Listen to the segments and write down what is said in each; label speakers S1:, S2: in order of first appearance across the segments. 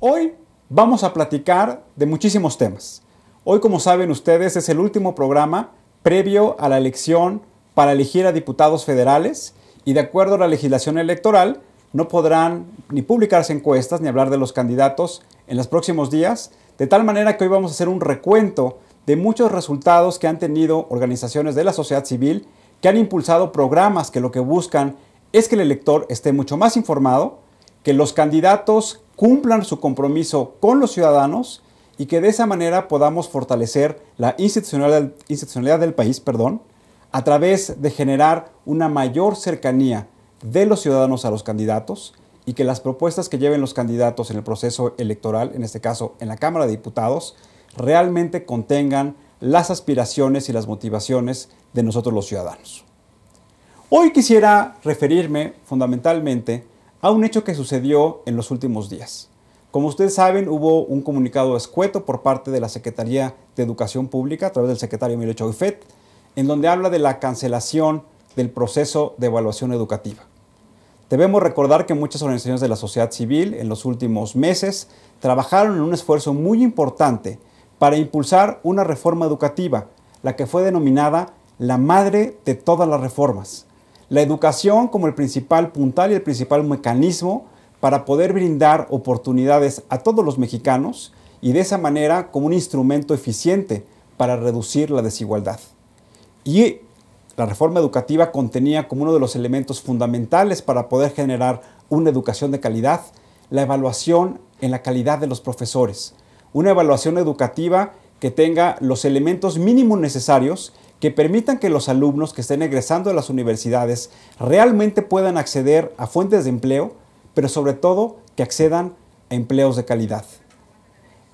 S1: Hoy vamos a platicar de muchísimos temas. Hoy, como saben ustedes, es el último programa previo a la elección para elegir a diputados federales y de acuerdo a la legislación electoral no podrán ni publicarse encuestas ni hablar de los candidatos en los próximos días, de tal manera que hoy vamos a hacer un recuento de muchos resultados que han tenido organizaciones de la sociedad civil que han impulsado programas que lo que buscan es que el elector esté mucho más informado, que los candidatos cumplan su compromiso con los ciudadanos y que de esa manera podamos fortalecer la institucionalidad del país, a través de generar una mayor cercanía de los ciudadanos a los candidatos y que las propuestas que lleven los candidatos en el proceso electoral, en este caso en la Cámara de Diputados, realmente contengan las aspiraciones y las motivaciones de nosotros los ciudadanos. Hoy quisiera referirme fundamentalmente a un hecho que sucedió en los últimos días. Como ustedes saben, hubo un comunicado escueto por parte de la Secretaría de Educación Pública a través del secretario Emilio Choyfet, en donde habla de la cancelación del proceso de evaluación educativa. Debemos recordar que muchas organizaciones de la sociedad civil en los últimos meses trabajaron en un esfuerzo muy importante para impulsar una reforma educativa, la que fue denominada la madre de todas las reformas. La educación como el principal puntal y el principal mecanismo para poder brindar oportunidades a todos los mexicanos y de esa manera como un instrumento eficiente para reducir la desigualdad. Y la reforma educativa contenía como uno de los elementos fundamentales para poder generar una educación de calidad, la evaluación en la calidad de los profesores. Una evaluación educativa que tenga los elementos mínimos necesarios que permitan que los alumnos que estén egresando de las universidades realmente puedan acceder a fuentes de empleo, pero sobre todo que accedan a empleos de calidad.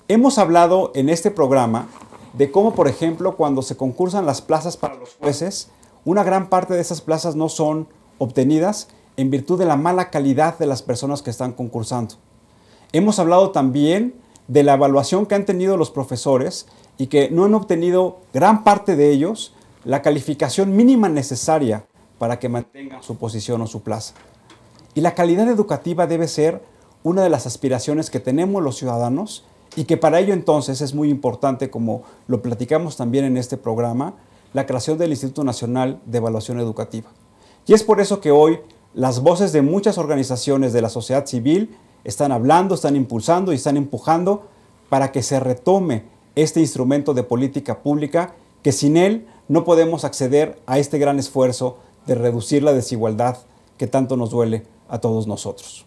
S1: Hemos hablado en este programa de cómo, por ejemplo, cuando se concursan las plazas para los jueces, una gran parte de esas plazas no son obtenidas en virtud de la mala calidad de las personas que están concursando. Hemos hablado también de la evaluación que han tenido los profesores y que no han obtenido gran parte de ellos la calificación mínima necesaria para que mantengan su posición o su plaza. Y la calidad educativa debe ser una de las aspiraciones que tenemos los ciudadanos y que para ello entonces es muy importante, como lo platicamos también en este programa, la creación del Instituto Nacional de Evaluación Educativa. Y es por eso que hoy las voces de muchas organizaciones de la sociedad civil están hablando, están impulsando y están empujando para que se retome este instrumento de política pública que sin él no podemos acceder a este gran esfuerzo de reducir la desigualdad que tanto nos duele a todos nosotros.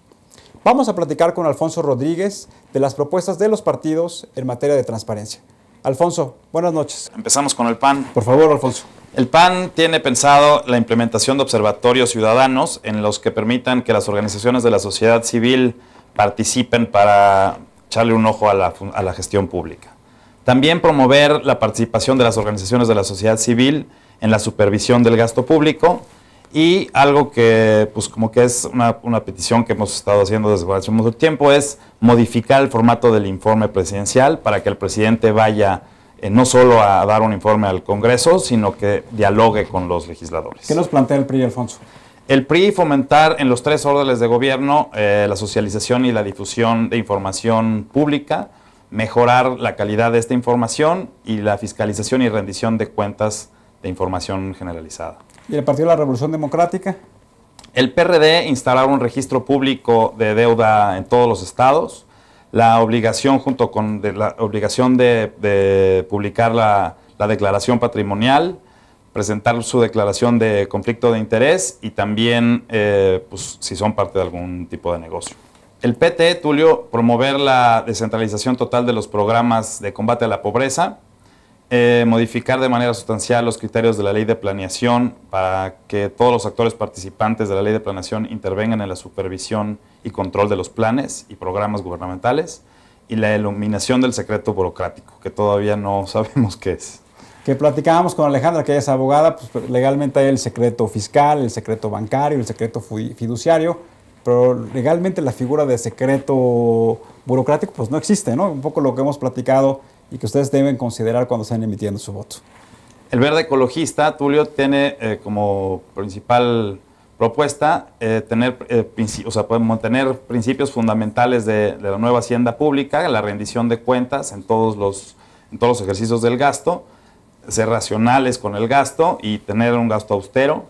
S1: Vamos a platicar con Alfonso Rodríguez de las propuestas de los partidos en materia de transparencia. Alfonso, buenas noches.
S2: Empezamos con el PAN.
S1: Por favor, Alfonso.
S2: El PAN tiene pensado la implementación de observatorios ciudadanos en los que permitan que las organizaciones de la sociedad civil participen para echarle un ojo a la gestión pública. También promover la participación de las organizaciones de la sociedad civil en la supervisión del gasto público y algo que pues como que es una petición que hemos estado haciendo desde hace mucho tiempo es modificar el formato del informe presidencial para que el presidente vaya no solo a dar un informe al Congreso, sino que dialogue con los legisladores.
S1: ¿Qué nos plantea el PRI, Alfonso?
S2: El PRI fomentar en los 3 órdenes de gobierno la socialización y la difusión de información pública, mejorar la calidad de esta información y la fiscalización y rendición de cuentas de información generalizada.
S1: ¿Y el Partido de la Revolución Democrática?
S2: El PRD instalar un registro público de deuda en todos los estados, la obligación junto con la obligación de publicar la declaración patrimonial, presentar su declaración de conflicto de interés y también pues, si son parte de algún tipo de negocio. El PT, Tulio, promover la descentralización total de los programas de combate a la pobreza, modificar de manera sustancial los criterios de la ley de planeación para que todos los actores participantes de la ley de planeación intervengan en la supervisión y control de los planes y programas gubernamentales y la eliminación del secreto burocrático, que todavía no sabemos qué es.
S1: Que platicábamos con Alejandra, que ella es abogada, pues legalmente hay el secreto fiscal, el secreto bancario, el secreto fiduciario, pero legalmente la figura de secreto burocrático pues no existe, ¿no? Un poco lo que hemos platicado y que ustedes deben considerar cuando estén emitiendo su voto.
S2: El Verde Ecologista, Tulio, tiene como principal propuesta, mantener principios fundamentales de la nueva hacienda pública, la rendición de cuentas en todos los ejercicios del gasto, ser racionales con el gasto y tener un gasto austero,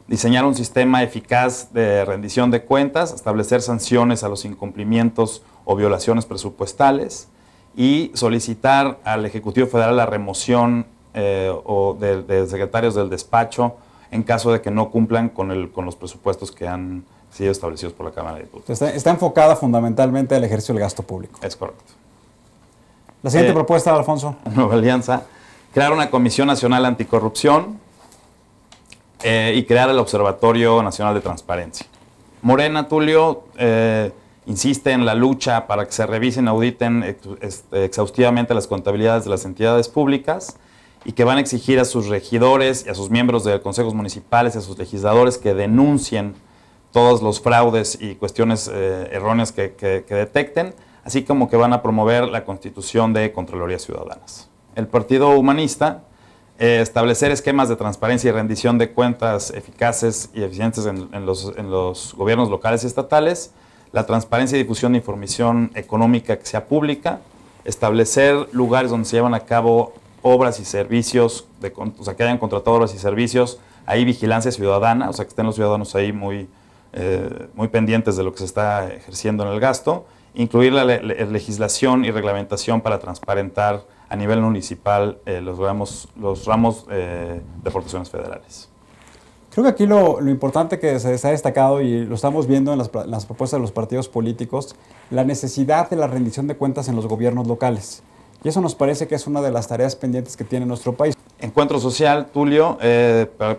S2: diseñar un sistema eficaz de rendición de cuentas, establecer sanciones a los incumplimientos o violaciones presupuestales y solicitar al Ejecutivo Federal la remoción de secretarios del despacho en caso de que no cumplan con los presupuestos que han sido establecidos por la Cámara de Diputados.
S1: Está enfocada fundamentalmente al ejercicio del gasto público.
S2: Es correcto.
S1: La siguiente propuesta, Alfonso.
S2: Nueva Alianza, crear una Comisión Nacional Anticorrupción y crear el Observatorio Nacional de Transparencia. Morena, Tulio, insiste en la lucha para que se revisen, auditen exhaustivamente las contabilidades de las entidades públicas y que van a exigir a sus regidores y a sus miembros de consejos municipales y a sus legisladores que denuncien todos los fraudes y cuestiones erróneas que detecten, así como que van a promover la constitución de Contralorías Ciudadanas. El Partido Humanista, establecer esquemas de transparencia y rendición de cuentas eficaces y eficientes en los gobiernos locales y estatales, la transparencia y difusión de información económica que sea pública, establecer lugares donde se llevan a cabo obras y servicios, que hayan contratado obras y servicios, hay vigilancia ciudadana, que estén los ciudadanos ahí muy pendientes de lo que se está ejerciendo en el gasto, incluir la legislación y reglamentación para transparentar a nivel municipal los ramos de aportaciones federales.
S1: Creo que aquí lo importante que se ha destacado y lo estamos viendo en las propuestas de los partidos políticos, la necesidad de la rendición de cuentas en los gobiernos locales. Y eso nos parece que es una de las tareas pendientes que tiene nuestro país.
S2: Encuentro Social, Tulio,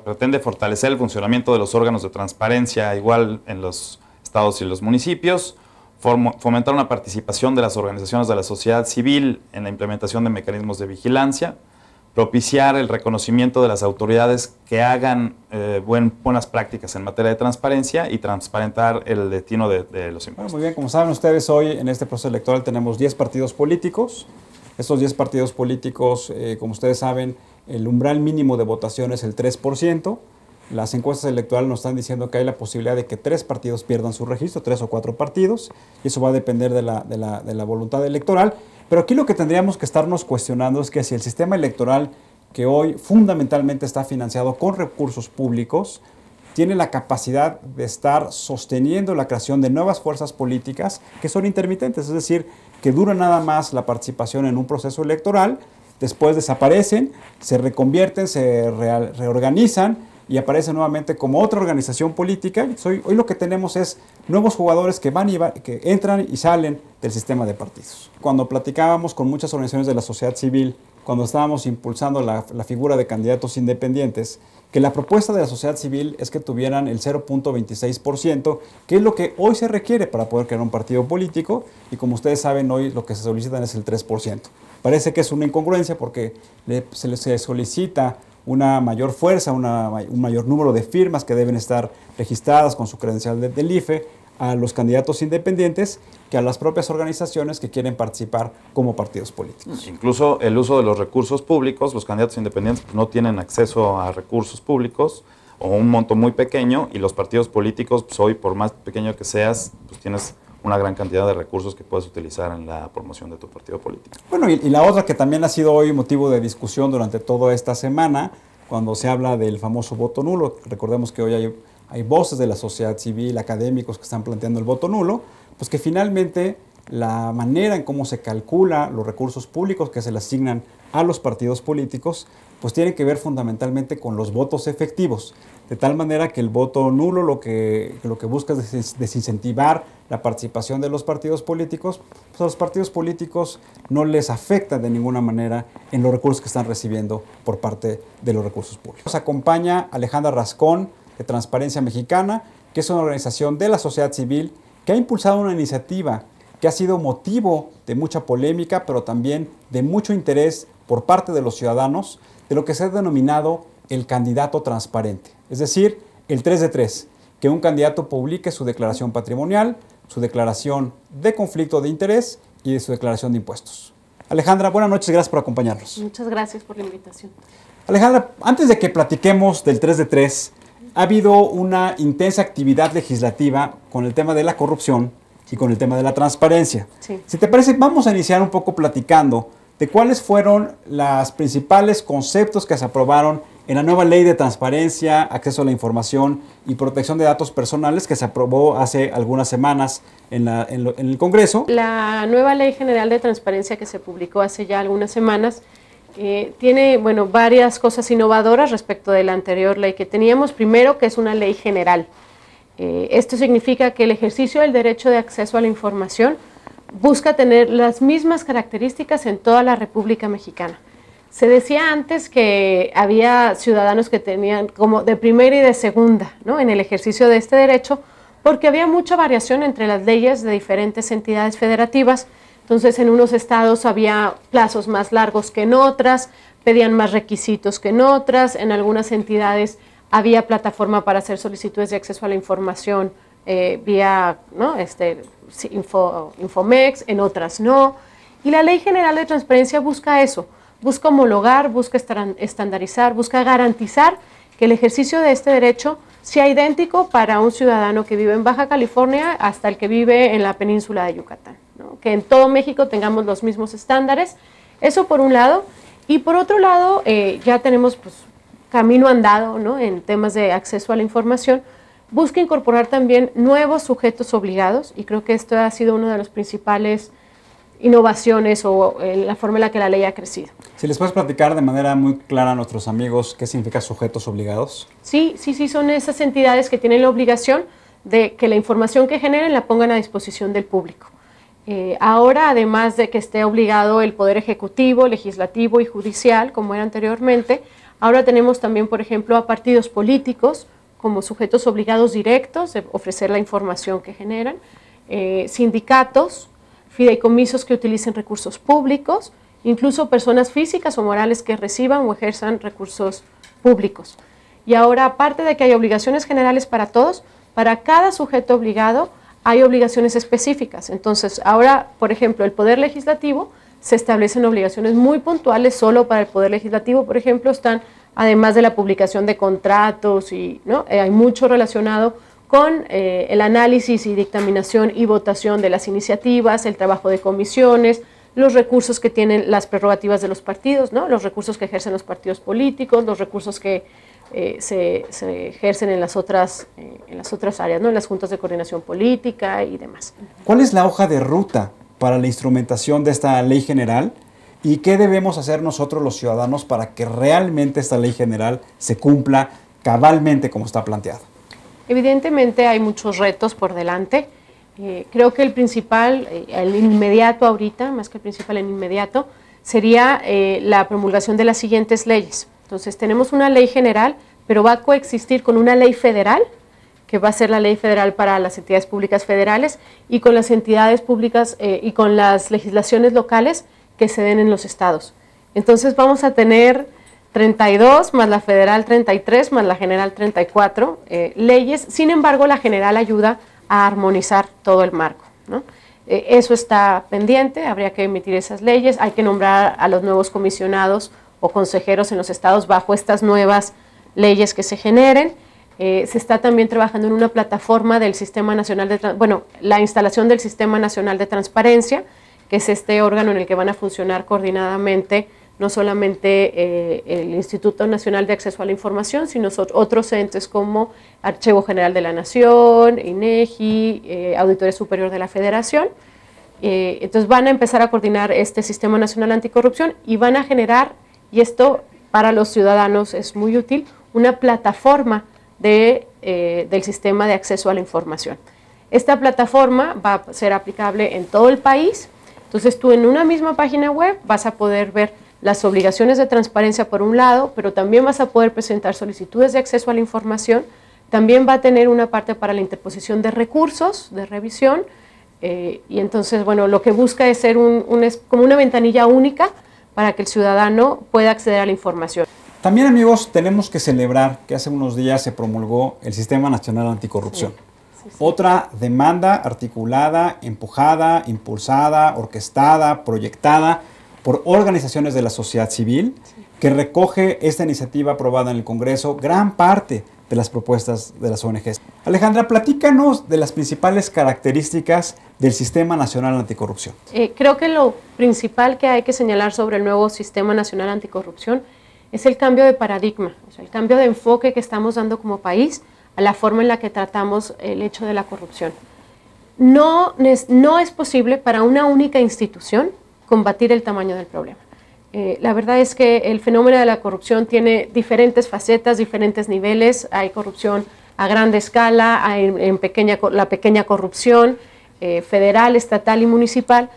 S2: pretende fortalecer el funcionamiento de los órganos de transparencia igual en los estados y los municipios, fomentar una participación de las organizaciones de la sociedad civil en la implementación de mecanismos de vigilancia, propiciar el reconocimiento de las autoridades que hagan buenas prácticas en materia de transparencia y transparentar el destino de los impuestos.
S1: Bueno, muy bien, como saben ustedes, hoy en este proceso electoral tenemos 10 partidos políticos. Estos 10 partidos políticos, como ustedes saben, el umbral mínimo de votación es el 3%. Las encuestas electorales nos están diciendo que hay la posibilidad de que 3 partidos pierdan su registro, 3 o 4 partidos, y eso va a depender de la voluntad electoral. Pero aquí lo que tendríamos que estarnos cuestionando es que si el sistema electoral, que hoy fundamentalmente está financiado con recursos públicos, tiene la capacidad de estar sosteniendo la creación de nuevas fuerzas políticas que son intermitentes, es decir, que dura nada más la participación en un proceso electoral, después desaparecen, se reconvierten, se reorganizan y aparecen nuevamente como otra organización política. Hoy lo que tenemos es nuevos jugadores que que entran y salen del sistema de partidos. Cuando platicábamos con muchas organizaciones de la sociedad civil, cuando estábamos impulsando la figura de candidatos independientes, que la propuesta de la sociedad civil es que tuvieran el 0.26%, que es lo que hoy se requiere para poder crear un partido político, y como ustedes saben, hoy lo que se solicitan es el 3%. Parece que es una incongruencia porque se les solicita una mayor fuerza, un mayor número de firmas que deben estar registradas con su credencial del IFE a los candidatos independientes que a las propias organizaciones que quieren participar como partidos políticos.
S2: Incluso el uso de los recursos públicos, los candidatos independientes no tienen acceso a recursos públicos o un monto muy pequeño, y los partidos políticos, pues hoy por más pequeño que seas, pues tienes una gran cantidad de recursos que puedes utilizar en la promoción de tu partido político.
S1: Bueno, y la otra que también ha sido hoy motivo de discusión durante toda esta semana, cuando se habla del famoso voto nulo. Recordemos que hoy hay voces de la sociedad civil, académicos que están planteando el voto nulo, pues que finalmente la manera en cómo se calcula los recursos públicos que se le asignan a los partidos políticos, pues tiene que ver fundamentalmente con los votos efectivos, de tal manera que el voto nulo lo que busca es desincentivar la participación de los partidos políticos. Pues a los partidos políticos no les afecta de ninguna manera en los recursos que están recibiendo por parte de los recursos públicos. Nos acompaña Alejandra Rascón, de Transparencia Mexicana, que es una organización de la sociedad civil que ha impulsado una iniciativa que ha sido motivo de mucha polémica, pero también de mucho interés por parte de los ciudadanos, de lo que se ha denominado el candidato transparente. Es decir, el 3 de 3, que un candidato publique su declaración patrimonial, su declaración de conflicto de interés y de su declaración de impuestos. Alejandra, buenas noches, gracias por acompañarnos.
S3: Muchas gracias por la invitación.
S1: Alejandra, antes de que platiquemos del 3 de 3, ha habido una intensa actividad legislativa con el tema de la corrupción y con el tema de la transparencia.
S3: Sí.
S1: Si te parece, vamos a iniciar un poco platicando de cuáles fueron los principales conceptos que se aprobaron en la nueva Ley de Transparencia, Acceso a la Información y Protección de Datos Personales que se aprobó hace algunas semanas en el Congreso.
S3: La nueva Ley General de Transparencia que se publicó hace ya algunas semanas tiene, bueno, varias cosas innovadoras respecto de la anterior ley que teníamos. Primero, que es una ley general. Esto significa que el ejercicio del derecho de acceso a la información busca tener las mismas características en toda la República Mexicana. Se decía antes que había ciudadanos que tenían como de primera y de segunda, ¿no?, en el ejercicio de este derecho, porque había mucha variación entre las leyes de diferentes entidades federativas. Entonces, en unos estados había plazos más largos que en otras, pedían más requisitos que en otras, en algunas entidades había plataforma para hacer solicitudes de acceso a la información vía, ¿no?, Infomex, en otras no. Y la Ley General de Transparencia busca eso, busca homologar, busca estandarizar, busca garantizar que el ejercicio de este derecho sea idéntico para un ciudadano que vive en Baja California hasta el que vive en la península de Yucatán, ¿no?, que en todo México tengamos los mismos estándares. Eso por un lado. Y por otro lado, ya tenemos pues camino andado, ¿no?, en temas de acceso a la información. Busca incorporar también nuevos sujetos obligados, y creo que esto ha sido una de las principales innovaciones o la forma en la que la ley ha crecido.
S1: Si les puedes platicar de manera muy clara a nuestros amigos qué significa sujetos obligados.
S3: Sí, son esas entidades que tienen la obligación de que la información que generen la pongan a disposición del público. Ahora, además de que esté obligado el Poder Ejecutivo, Legislativo y Judicial, como era anteriormente, ahora tenemos también, por ejemplo, a partidos políticos como sujetos obligados directos de ofrecer la información que generan, sindicatos, fideicomisos que utilicen recursos públicos, incluso personas físicas o morales que reciban o ejerzan recursos públicos. Y ahora, aparte de que hay obligaciones generales para todos, para cada sujeto obligado hay obligaciones específicas. Entonces, ahora, por ejemplo, el Poder Legislativo, se establecen obligaciones muy puntuales solo para el Poder Legislativo. Por ejemplo, están, además de la publicación de contratos, y, ¿no?, hay mucho relacionado con el análisis y dictaminación y votación de las iniciativas, el trabajo de comisiones, los recursos que tienen las prerrogativas de los partidos, ¿no?, los recursos que ejercen los partidos políticos, los recursos que se ejercen en las otras áreas, ¿no?, en las juntas de coordinación política y demás.
S1: ¿Cuál es la hoja de ruta para la instrumentación de esta ley general y qué debemos hacer nosotros los ciudadanos para que realmente esta ley general se cumpla cabalmente como está planteada?
S3: Evidentemente hay muchos retos por delante. Creo que el principal, el inmediato ahorita, más que el principal, el inmediato, sería la promulgación de las siguientes leyes. Entonces tenemos una ley general, pero va a coexistir con una ley federal, que va a ser la ley federal para las entidades públicas federales, y con las entidades públicas y con las legislaciones locales que se den en los estados. Entonces vamos a tener 32, más la federal 33, más la general 34 leyes. Sin embargo, la general ayuda a armonizar todo el marco, ¿no? Eso está pendiente, habría que emitir esas leyes, hay que nombrar a los nuevos comisionados o consejeros en los estados bajo estas nuevas leyes que se generen. Se está también trabajando en una plataforma del Sistema Nacional de la instalación del Sistema Nacional de Transparencia, que es este órgano en el que van a funcionar coordinadamente no solamente el Instituto Nacional de Acceso a la Información, sino otros entes como Archivo General de la Nación, INEGI, Auditoría Superior de la Federación. Entonces van a empezar a coordinar este Sistema Nacional Anticorrupción y van a generar, y esto para los ciudadanos es muy útil, una plataforma del Sistema de Acceso a la Información. Esta plataforma va a ser aplicable en todo el país. Entonces tú en una misma página web vas a poder ver las obligaciones de transparencia por un lado, pero también vas a poder presentar solicitudes de acceso a la información. También va a tener una parte para la interposición de recursos de revisión, y entonces, bueno, lo que busca es ser como una ventanilla única para que el ciudadano pueda acceder a la información.
S1: También, amigos, tenemos que celebrar que hace unos días se promulgó el Sistema Nacional Anticorrupción. Sí. Otra demanda articulada, empujada, impulsada, orquestada, proyectada por organizaciones de la sociedad civil, que recoge esta iniciativa aprobada en el Congreso, gran parte de las propuestas de las ONGs. Alejandra, platícanos de las principales características del Sistema Nacional Anticorrupción.
S3: Creo que lo principal que hay que señalar sobre el nuevo Sistema Nacional Anticorrupción es el cambio de paradigma, o sea, el cambio de enfoque que estamos dando como país a la forma en la que tratamos el hecho de la corrupción. No es posible para una única institución combatir el tamaño del problema. La verdad es que el fenómeno de la corrupción tiene diferentes facetas, diferentes niveles. Hay corrupción a grande escala, hay la pequeña corrupción federal, estatal y municipal.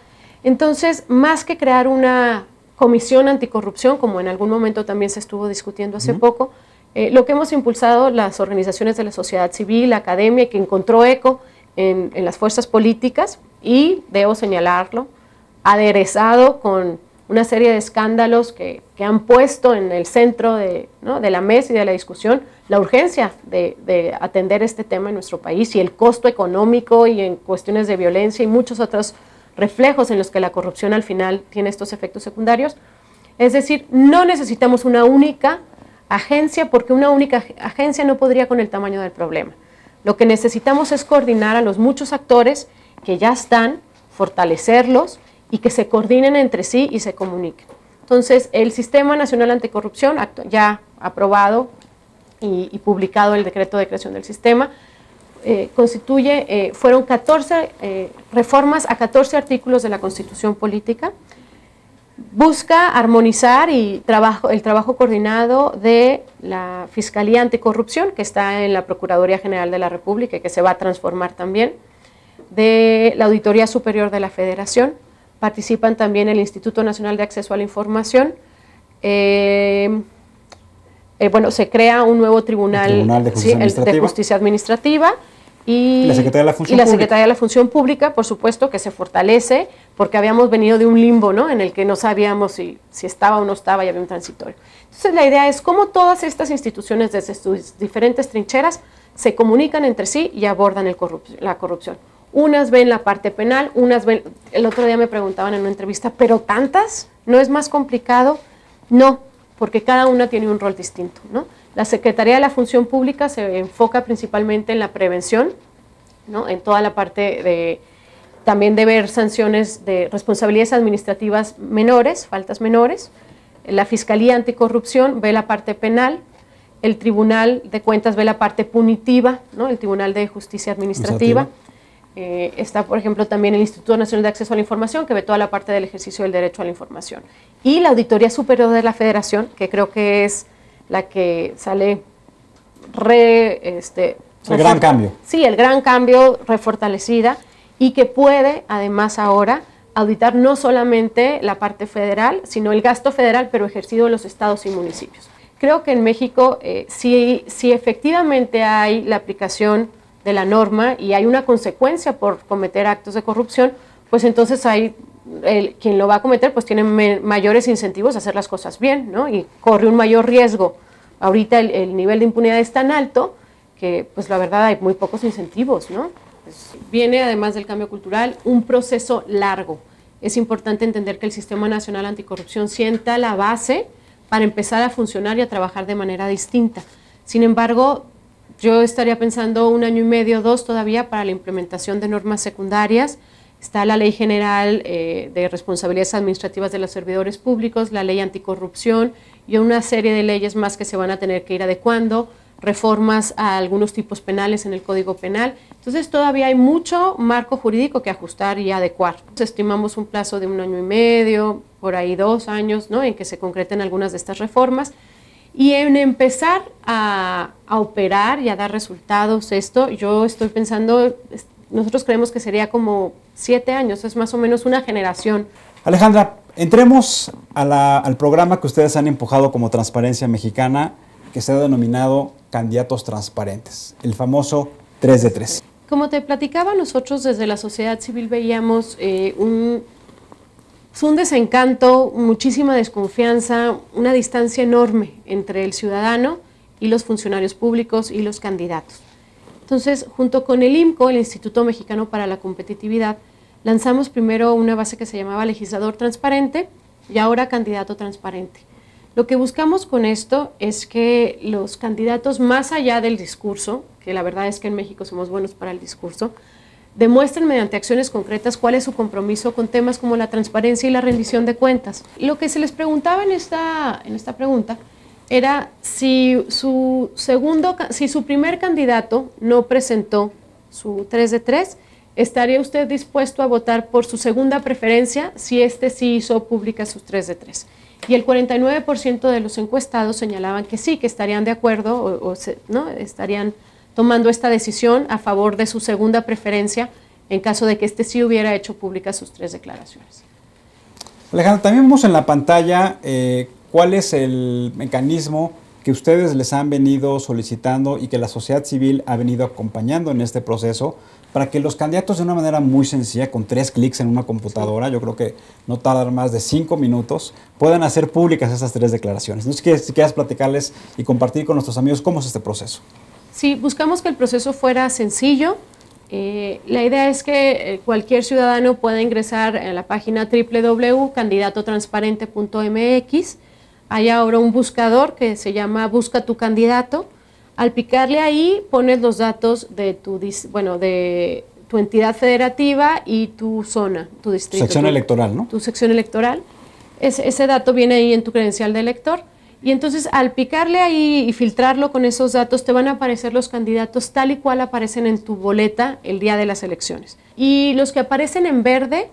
S3: Entonces, más que crear una comisión anticorrupción, como en algún momento también se estuvo discutiendo hace poco, lo que hemos impulsado las organizaciones de la sociedad civil, la academia, que encontró eco en las fuerzas políticas y, debo señalarlo, aderezado con una serie de escándalos que han puesto en el centro de la mesa y de la discusión la urgencia de atender este tema en nuestro país y el costo económico y en cuestiones de violencia y muchos otros reflejos en los que la corrupción al final tiene estos efectos secundarios. Es decir, no necesitamos una única agencia porque una única agencia no podría con el tamaño del problema. Lo que necesitamos es coordinar a los muchos actores que ya están, fortalecerlos y que se coordinen entre sí y se comuniquen. Entonces, el Sistema Nacional Anticorrupción, ya aprobado y publicado el decreto de creación del sistema, fueron 14 reformas a 14 artículos de la Constitución Política. Busca armonizar el trabajo coordinado de la Fiscalía Anticorrupción, que está en la Procuraduría General de la República y que se va a transformar también, de la Auditoría Superior de la Federación. Participan también el Instituto Nacional de Acceso a la Información. Se crea un nuevo tribunal de Justicia Administrativa y la Secretaría de la Función Pública, por supuesto, que se fortalece porque habíamos venido de un limbo, ¿no?, en el que no sabíamos si estaba o no estaba y había un transitorio. Entonces la idea es cómo todas estas instituciones desde sus diferentes trincheras se comunican entre sí y abordan la corrupción. Unas ven la parte penal, el otro día me preguntaban en una entrevista, ¿pero tantas? ¿No es más complicado? No, porque cada una tiene un rol distinto, ¿no? La Secretaría de la Función Pública se enfoca principalmente en la prevención, ¿no?, en toda la parte también de ver sanciones de responsabilidades administrativas menores, faltas menores. La Fiscalía Anticorrupción ve la parte penal, el Tribunal de Cuentas ve la parte punitiva, ¿no?, el Tribunal de Justicia Administrativa. Está, por ejemplo, también el Instituto Nacional de Acceso a la Información, que ve toda la parte del ejercicio del derecho a la información. Y la Auditoría Superior de la Federación, que creo que es la que sale
S1: el gran cambio.
S3: Sí, el gran cambio, refortalecida, y que puede, además ahora, auditar no solamente la parte federal, sino el gasto federal, pero ejercido en los estados y municipios. Creo que en México, si efectivamente hay la aplicación de la norma y hay una consecuencia por cometer actos de corrupción, pues entonces quien lo va a cometer pues tiene mayores incentivos a hacer las cosas bien, ¿no?, y corre un mayor riesgo. Ahorita el nivel de impunidad es tan alto que pues la verdad hay muy pocos incentivos, ¿no? Pues viene, además del cambio cultural, un proceso largo. Es importante entender que el Sistema Nacional Anticorrupción sienta la base para empezar a funcionar y a trabajar de manera distinta. Sin embargo, yo estaría pensando 1 año y medio, 2 todavía para la implementación de normas secundarias. Está la Ley General de Responsabilidades Administrativas de los Servidores Públicos, la Ley Anticorrupción y una serie de leyes más que se van a tener que ir adecuando, reformas a algunos tipos penales en el Código Penal. Entonces todavía hay mucho marco jurídico que ajustar y adecuar. Estimamos un plazo de 1 año y medio, por ahí 2 años, ¿no?, en que se concreten algunas de estas reformas. Y en empezar a operar y a dar resultados yo estoy pensando, nosotros creemos que sería como 7 años, es más o menos una generación.
S1: Alejandra, entremos al programa que ustedes han empujado como Transparencia Mexicana, que se ha denominado Candidatos Transparentes, el famoso 3 de 3.
S3: Como te platicaba, nosotros desde la sociedad civil veíamos un desencanto, muchísima desconfianza, una distancia enorme entre el ciudadano y los funcionarios públicos y los candidatos. Entonces, junto con el IMCO, el Instituto Mexicano para la Competitividad, lanzamos primero una base que se llamaba Legislador Transparente y ahora Candidato Transparente. Lo que buscamos con esto es que los candidatos, más allá del discurso, que la verdad es que en México somos buenos para el discurso, demuestren mediante acciones concretas cuál es su compromiso con temas como la transparencia y la rendición de cuentas. Lo que se les preguntaba en esta pregunta era si su primer candidato no presentó su 3 de 3, ¿estaría usted dispuesto a votar por su segunda preferencia si este sí hizo públicas sus 3 de 3? Y el 49% de los encuestados señalaban que sí, que estarían de acuerdo ¿no? estarían tomando esta decisión a favor de su segunda preferencia en caso de que este sí hubiera hecho públicas sus 3 declaraciones.
S1: Alejandra, también vemos en la pantalla cuál es el mecanismo que ustedes les han venido solicitando y que la sociedad civil ha venido acompañando en este proceso para que los candidatos de una manera muy sencilla, con 3 clics en una computadora, yo creo que no tardan más de 5 minutos, puedan hacer públicas esas 3 declaraciones. No sé si quieres platicarles y compartir con nuestros amigos cómo es este proceso.
S3: Sí, buscamos que el proceso fuera sencillo. La idea es que cualquier ciudadano pueda ingresar a la página www.candidatotransparente.mx. Hay ahora un buscador que se llama Busca tu candidato. Al picarle ahí pones los datos de tu entidad federativa y tu zona, tu distrito.
S1: Sección electoral, ¿no?
S3: Tu sección electoral. Ese dato viene ahí en tu credencial de elector. Y entonces al picarle ahí y filtrarlo con esos datos te van a aparecer los candidatos tal y cual aparecen en tu boleta el día de las elecciones. Y los que aparecen en verde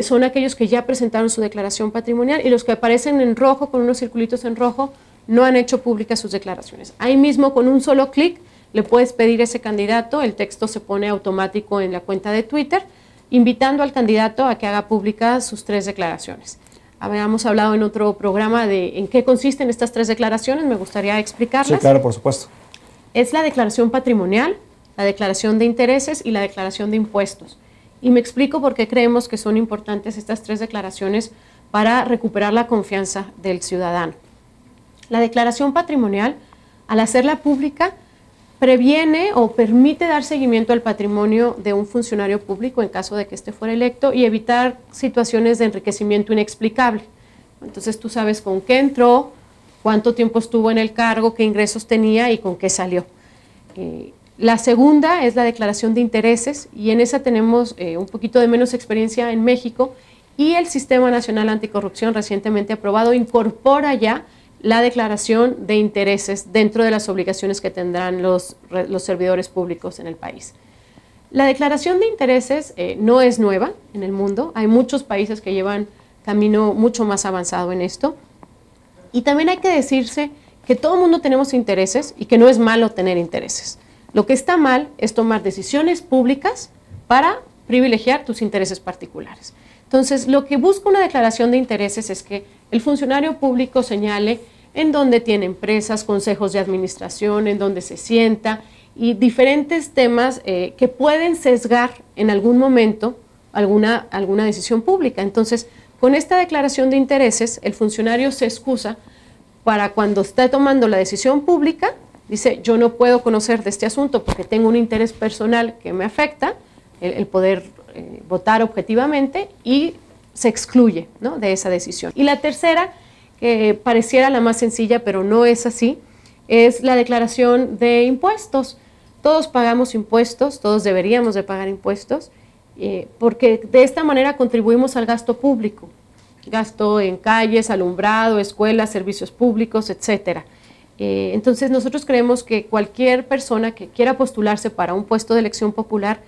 S3: son aquellos que ya presentaron su declaración patrimonial, y los que aparecen en rojo con unos circulitos en rojo no han hecho públicas sus declaraciones. Ahí mismo con un solo clic le puedes pedir a ese candidato, el texto se pone automático en la cuenta de Twitter, invitando al candidato a que haga públicas sus 3 declaraciones. Habíamos hablado en otro programa de en qué consisten estas 3 declaraciones, me gustaría explicarlas.
S1: Sí, claro, por supuesto.
S3: Es la declaración patrimonial, la declaración de intereses y la declaración de impuestos. Y me explico por qué creemos que son importantes estas 3 declaraciones para recuperar la confianza del ciudadano. La declaración patrimonial, al hacerla pública, previene o permite dar seguimiento al patrimonio de un funcionario público en caso de que éste fuera electo y evitar situaciones de enriquecimiento inexplicable. Entonces tú sabes con qué entró, cuánto tiempo estuvo en el cargo, qué ingresos tenía y con qué salió. La segunda es la declaración de intereses, y en esa tenemos un poquito de menos experiencia en México, y el Sistema Nacional Anticorrupción recientemente aprobado incorpora ya la declaración de intereses dentro de las obligaciones que tendrán los servidores públicos en el país. La declaración de intereses no es nueva en el mundo, hay muchos países que llevan camino mucho más avanzado en esto, y también hay que decirse que todo el mundo tenemos intereses y que no es malo tener intereses. Lo que está mal es tomar decisiones públicas para privilegiar tus intereses particulares. Entonces, lo que busca una declaración de intereses es que el funcionario público señale en dónde tiene empresas, consejos de administración, en dónde se sienta, y diferentes temas que pueden sesgar en algún momento alguna decisión pública. Entonces, con esta declaración de intereses, el funcionario se excusa para cuando está tomando la decisión pública, dice, yo no puedo conocer de este asunto porque tengo un interés personal que me afecta, el poder votar objetivamente, y se excluye, ¿no?, de esa decisión. Y la tercera, que pareciera la más sencilla, pero no es así, es la declaración de impuestos. Todos pagamos impuestos, todos deberíamos de pagar impuestos, porque de esta manera contribuimos al gasto público, gasto en calles, alumbrado, escuelas, servicios públicos, etcétera. Entonces nosotros creemos que cualquier persona que quiera postularse para un puesto de elección popular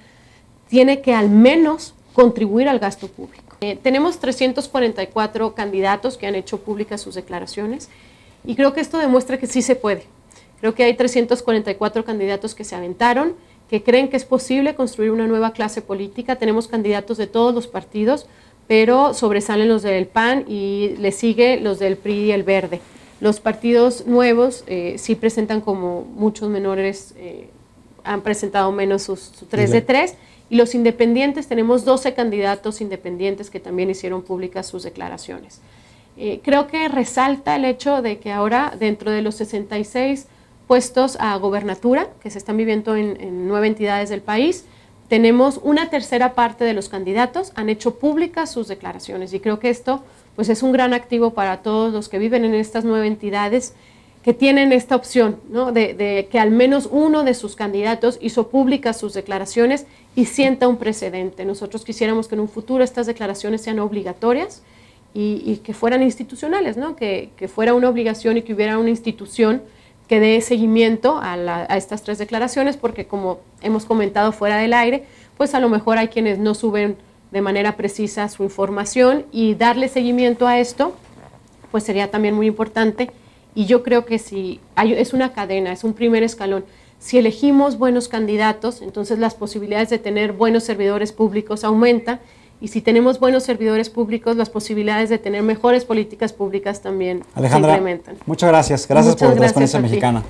S3: tiene que al menos contribuir al gasto público. Tenemos 344 candidatos que han hecho públicas sus declaraciones, y creo que esto demuestra que sí se puede. Creo que hay 344 candidatos que se aventaron, que creen que es posible construir una nueva clase política. Tenemos candidatos de todos los partidos, pero sobresalen los del PAN y le sigue los del PRI y el Verde. Los partidos nuevos sí presentan como muchos menores, han presentado menos su 3 de 3, y los independientes, tenemos 12 candidatos independientes que también hicieron públicas sus declaraciones. Creo que resalta el hecho de que ahora, dentro de los 66 puestos a gobernatura que se están viviendo en 9 entidades del país, tenemos una tercera parte de los candidatos han hecho públicas sus declaraciones, y creo que esto pues es un gran activo para todos los que viven en estas 9 entidades que tienen esta opción, ¿no? de que al menos uno de sus candidatos hizo públicas sus declaraciones y sienta un precedente. Nosotros quisiéramos que en un futuro estas declaraciones sean obligatorias y que fueran institucionales, ¿no? que fuera una obligación y que hubiera una institución que dé seguimiento a estas 3 declaraciones, porque como hemos comentado fuera del aire, pues a lo mejor hay quienes no suben de manera precisa su información, y darle seguimiento a esto pues sería también muy importante. Y yo creo que si es una cadena, es un primer escalón. Si elegimos buenos candidatos, entonces las posibilidades de tener buenos servidores públicos aumentan, y si tenemos buenos servidores públicos, las posibilidades de tener mejores políticas públicas también se incrementan.
S1: Muchas gracias. Gracias por Transparencia Mexicana.